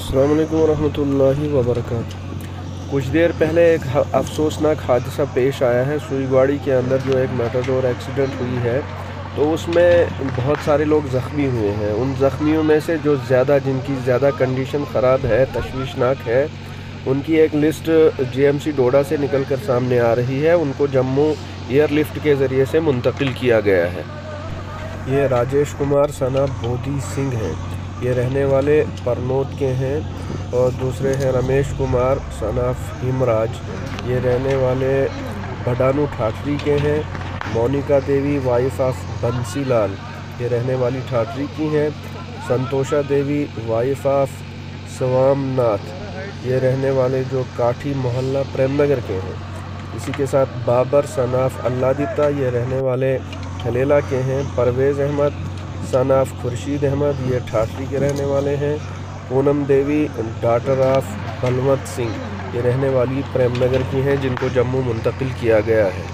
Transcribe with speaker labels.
Speaker 1: अस्सलाम वालेकुम रहमतुल्लाहि व बरकातुहू। कुछ देर पहले एक अफसोसनाक हादसा पेश आया है। सुईवाड़ी के अंदर जो एक मेटाडोर एक्सीडेंट हुई है तो उसमें बहुत सारे लोग ज़ख्मी हुए हैं। उन ज़ख्मियों में से जो जिनकी ज़्यादा कंडीशन ख़राब है, तशवीशनाक है, उनकी एक लिस्ट जेएमसी डोडा से निकल कर सामने आ रही है। उनको जम्मू एयरलिफ्ट के ज़रिए से मुंतकिल किया गया है। ये राजेश कुमार सना बोधी सिंह हैं। ये रहने वाले परनोद के हैं। और दूसरे हैं रमेश कुमार सनाफ हिमराज। ये रहने वाले भडानू ठाठरी के हैं। मोनिका देवी वाइफ ऑफ बंसीलाल, ये रहने वाली ठाठरी की हैं। संतोषा देवी वाइफ ऑफ स्वामनाथ, ये रहने वाले जो काठी मोहल्ला प्रेमनगर के हैं। इसी के साथ बाबर सनाफ अल्लादिता, ये रहने वाले खलेला के हैं। परवेज़ अहमद सनाफ खुर्शीद अहमद, ये ठाठरी के रहने वाले हैं। पूनम देवी डॉटर ऑफ बलवंत सिंह, ये रहने वाली प्रेमनगर की हैं, जिनको जम्मू मुंतकिल किया गया है।